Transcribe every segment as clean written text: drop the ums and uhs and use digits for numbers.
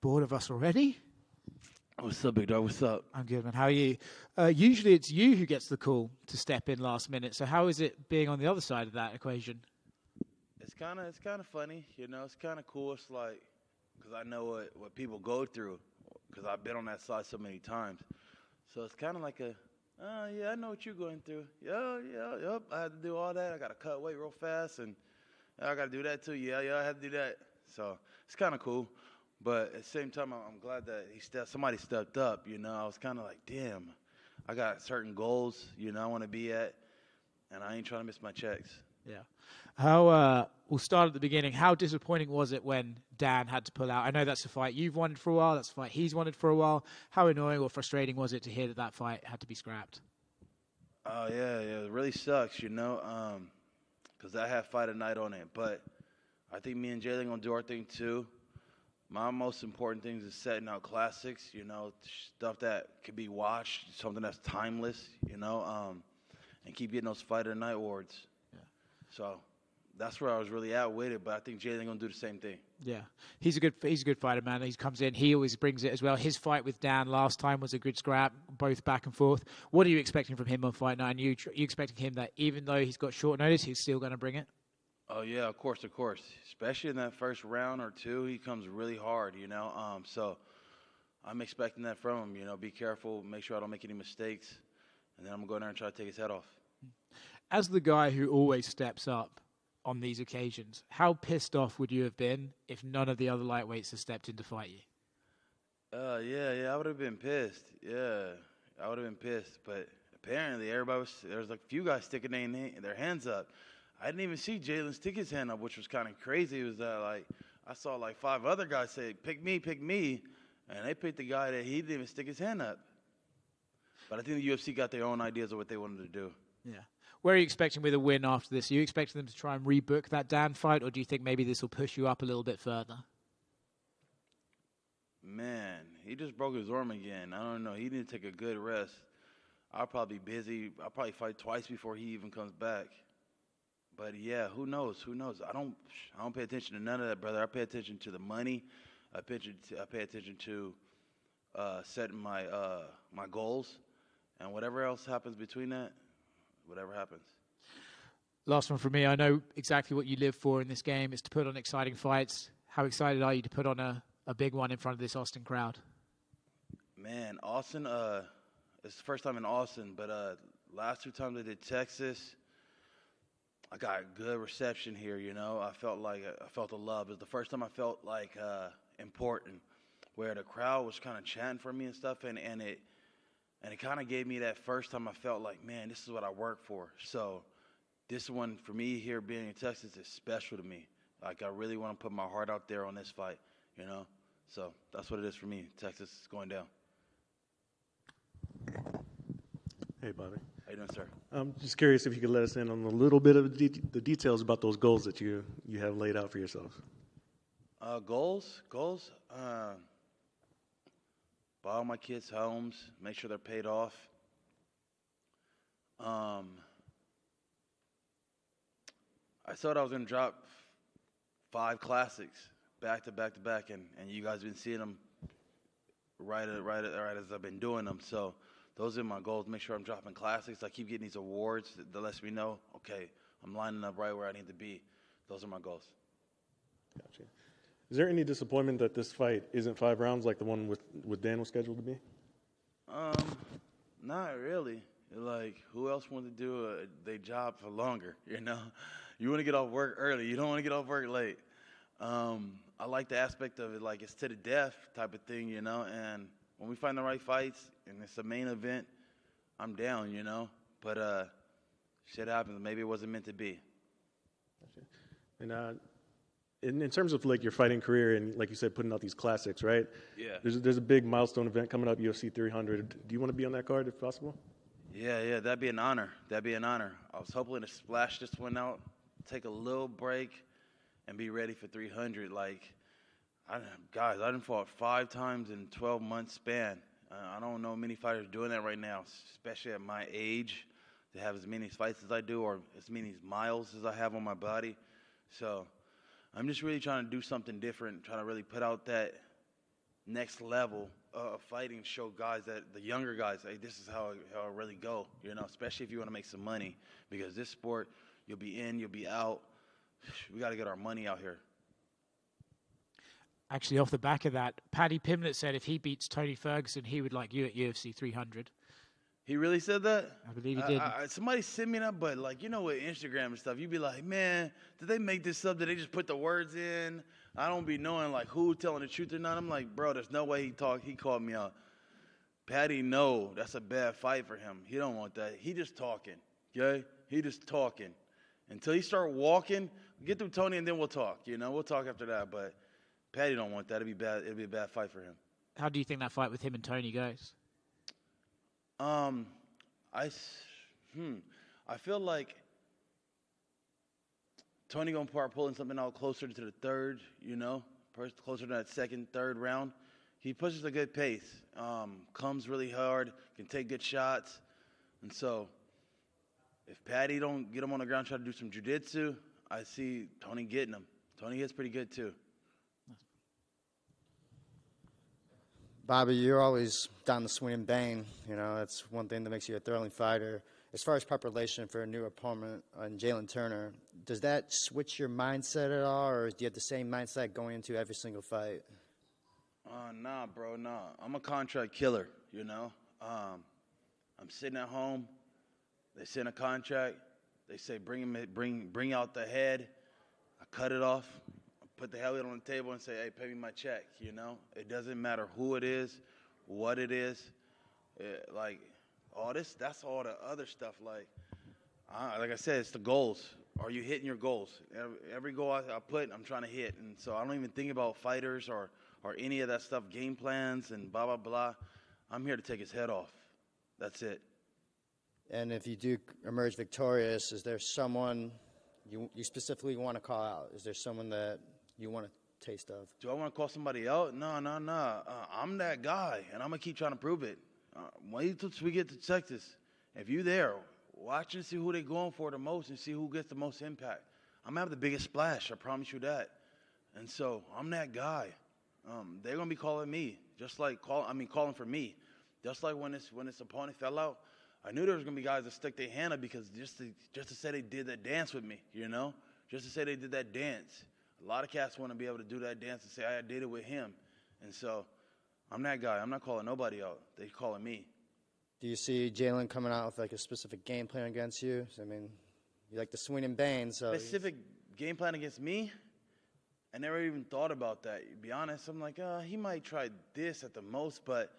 Bored of us already? What's up, big dog? What's up? I'm good, man. How are you? Usually it's you who gets the call to step in last minute. So how is it being on the other side of that equation? It's kind of funny, you know. It's kind of cool. It's like, because I know what people go through, because I've been on that side so many times. So it's kind of like yeah, I know what you're going through. Yep. I had to do all that. I got to cut weight real fast, and I got to do that too. Yeah, I had to do that. So it's kind of cool. But at the same time, I'm glad that somebody stepped up, you know. I was kind of like, damn, I got certain goals, you know, I want to be at, and I ain't trying to miss my checks. Yeah. We'll start at the beginning. How disappointing was it when Dan had to pull out? I know that's a fight you've wanted for a while. That's a fight he's wanted for a while. How annoying or frustrating was it to hear that fight had to be scrapped? Oh, yeah, it really sucks, you know, because I have fight at night on it. But I think me and Jaylen going to do our thing, too. My most important thing is setting out classics, you know, stuff that can be watched, something that's timeless, you know, and keep getting those fight at night awards. Yeah. So that's where I was really at with it, but I think Jaylen gonna do the same thing. Yeah, he's a good fighter, man. He comes in, he always brings it as well. His fight with Dan last time was a good scrap, both back and forth. What are you expecting from him on fight night? And you expecting him that even though he's got short notice, he's still going to bring it? Oh yeah, of course. Especially in that first round or two, he comes really hard, you know. So I'm expecting that from him. You know, be careful, make sure I don't make any mistakes, and then I'm gonna go in there and try to take his head off. As the guy who always steps up on these occasions, how pissed off would you have been if none of the other lightweights had stepped in to fight you? Yeah, I would have been pissed. Yeah, I would have been pissed. But apparently, there was like a few guys sticking their hands up. I didn't even see Jaylen stick his hand up, which was kind of crazy. It was like I saw like 5 other guys say, pick me, and they picked the guy that he didn't even stick his hand up. But I think the UFC got their own ideas of what they wanted to do. Yeah. Where are you expecting with a win after this? Are you expecting them to try and rebook that Dan fight, or do you think maybe this will push you up a little bit further? Man, he just broke his arm again. I don't know. He need to take a good rest. I'll probably be busy. I'll probably fight twice before he even comes back. But yeah, who knows? I don't pay attention to none of that, brother. I pay attention to the money. I pay attention to setting my my goals, and whatever else happens between that, whatever happens. Last one from me. I know exactly what you live for in this game is to put on exciting fights. How excited are you to put on a big one in front of this Austin crowd? Man, Austin, it's the first time in Austin, but last 2 times I did Texas, I got good reception here, you know. I felt the love. It was the first time I felt like important, where the crowd was kind of chanting for me and stuff, and it kind of gave me that first time I felt like, man, this is what I work for. So this one for me here being in Texas is special to me. Like I really want to put my heart out there on this fight, you know. So that's what it is for me. Texas is going down. Hey, Bobby. How you doing, sir? I'm just curious if you could let us in on a little bit of the details about those goals that you have laid out for yourself. Goals. Buy all my kids' homes, make sure they're paid off. I thought I was going to drop 5 classics back to back, and you guys have been seeing them right as I've been doing them. So those are my goals. Make sure I'm dropping classics. I keep getting these awards that lets me know, okay, I'm lining up right where I need to be. Those are my goals. Gotcha. Is there any disappointment that this fight isn't 5 rounds like the one with Dan was scheduled to be? Not really. Like, who else wanted to do their job for longer, you know? You want to get off work early. You don't want to get off work late. I like the aspect of it, like it's to the death type of thing, you know? And when we find the right fights and it's a main event, I'm down, you know? But shit happens. Maybe it wasn't meant to be. Gotcha. And in terms of like your fighting career and like you said, putting out these classics, right? Yeah. There's a big milestone event coming up, UFC 300. Do you want to be on that card if possible? Yeah, that'd be an honor. I was hoping to splash this one out, take a little break, and be ready for 300. Like, I done fought 5 times in 12-month span. I don't know many fighters doing that right now, especially at my age, to have as many fights as I do or as many miles as I have on my body. So I'm just really trying to do something different, trying to really put out that next level of fighting, show guys that the younger guys, hey, this is how it really go, especially if you want to make some money, because this sport, you'll be in, you'll be out. We got to get our money out here. Actually, off the back of that, Paddy Pimblett said if he beats Tony Ferguson, he would like you at UFC 300. He really said that? I believe he did. Somebody sent me that, but with Instagram and stuff, you'd be like, man, did they make this up? Did they just put the words in? I don't be knowing who telling the truth or not. I'm like, bro, there's no way he called me out. Paddy, no, that's a bad fight for him. He don't want that. He just talking, okay? He just talking. Until he start walking, get through Tony and then we'll talk, We'll talk after that, but Paddy don't want that. It'd be bad. It'd be a bad fight for him. How do you think that fight with him and Tony goes? I feel like Tony gonna start pulling something out closer to the third, closer to that second, third round. He pushes a good pace, comes really hard, can take good shots, and so if Paddy don't get him on the ground, try to do some jiu-jitsu, I see Tony getting him. Tony hits pretty good too. Bobby, you're always down the swing and bang. That's one thing that makes you a thrilling fighter. As far as preparation for a new opponent on Jaylen Turner, does that switch your mindset at all, or do you have the same mindset going into every single fight? Nah, bro, nah. I'm a contract killer, I'm sitting at home. They send a contract. They say bring out the head. I cut it off. Put the helmet on the table and say, hey, pay me my check, It doesn't matter who it is, what it is. All this, that's all the other stuff. Like I said, it's the goals. Are you hitting your goals? Every goal I put, I'm trying to hit. And so I don't even think about fighters or any of that stuff, game plans and blah, blah, blah. I'm here to take his head off. That's it. And if you do emerge victorious, is there someone you specifically want to call out? Is there someone that you want a taste of? Do I want to call somebody out? No. I'm that guy, and I'm going to keep trying to prove it. Wait till we get to Texas. If you're there, watch and see who they're going for the most and see who gets the most impact. I'm going to have the biggest splash, I promise you that. And so I'm that guy. They're going to be calling me, calling for me. Just like when this opponent fell out, I knew there was going to be guys that stuck their hand up because just to say they did that dance with me, Just to say they did that dance. A lot of cats want to be able to do that dance and say, I did it with him. And so I'm that guy. I'm not calling nobody out. They're calling me. Do you see Jaylen coming out with a specific game plan against you? I mean, you like the swing and bang. So specific game plan against me? I never even thought about that. To be honest, I'm like, he might try this at the most, but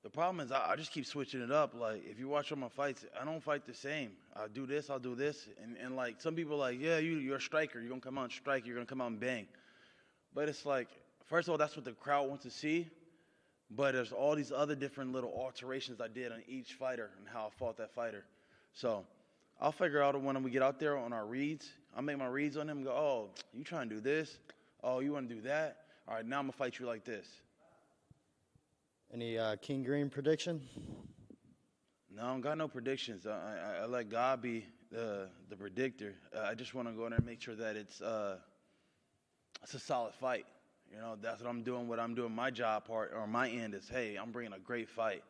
the problem is I just keep switching it up. Like, if you watch all my fights, I don't fight the same. I'll do this. And some people are like, yeah, you're a striker. You're going to come out and strike. You're going to come out and bang. But it's like, first of all, that's what the crowd wants to see. But there's all these other different little alterations I did on each fighter and how I fought that fighter. So I'll figure out when we get out there on our reads. I'll make my reads on him and go, oh, you trying to do this? Oh, you want to do that? All right, now I'm going to fight you like this. Any King Green prediction? No, I don't got no predictions. I let God be the predictor. I just want to go in there and make sure that it's a solid fight. That's what I'm doing. What I'm doing, my job part or my end is, hey, I'm bringing a great fight.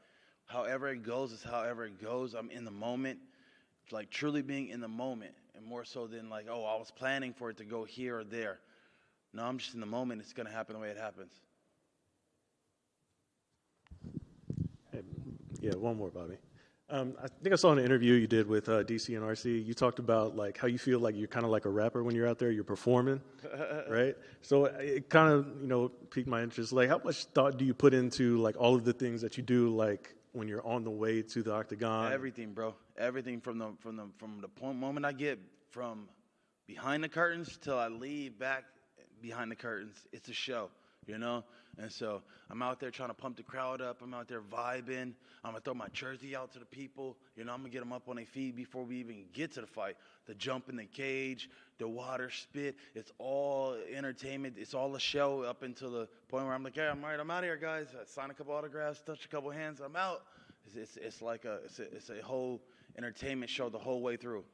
However it goes is however it goes. I'm in the moment, like truly being in the moment, and more so than I was planning for it to go here or there. No, I'm just in the moment. It's going to happen the way it happens. Yeah, one more, Bobby. I think I saw an interview you did with DC and RC. You talked about how you feel like you're kind of like a rapper when you're out there, you're performing, right? So it kind of piqued my interest. How much thought do you put into all of the things that you do when you're on the way to the octagon? Everything, bro. Everything from the moment I get from behind the curtains till I leave back behind the curtains. It's a show. And so I'm out there trying to pump the crowd up. I'm out there vibing. I'm going to throw my jersey out to the people. I'm going to get them up on their feet before we even get to the fight. The jump in the cage, the water spit, it's all entertainment. It's all a show up until the point where I'm like, yeah, I'm out of here, guys. I sign a couple autographs, touch a couple hands, I'm out. It's a whole entertainment show the whole way through.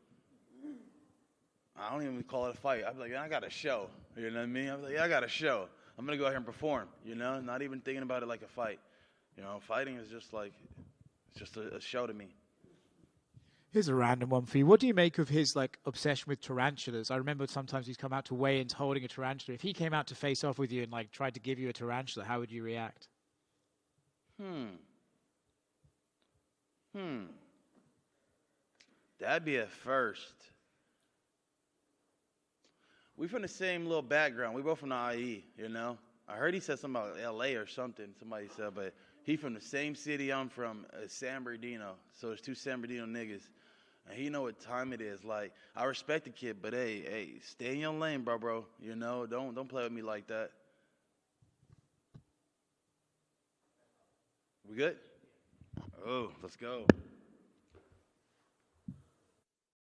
I don't even call it a fight. I'm like, I got a show. You know what I mean? I'm like, yeah, I got a show. I'm going to go out here and perform, you know, not even thinking about it like a fight. You know, fighting is just like, it's just a show to me. Here's a random one for you. What do you make of his like obsession with tarantulas? I remember sometimes he's come out to weigh-ins holding a tarantula. If he came out to face off with you and like tried to give you a tarantula, how would you react? That'd be a first. We from the same little background. We both from the IE, you know. I heard he said something about L.A. or something. Somebody said, but he from the same city I'm from, San Bernardino. So there's two San Bernardino niggas. And he know what time it is. Like, I respect the kid, but hey, stay in your lane, bro. You know, don't play with me like that. We good? Oh, let's go.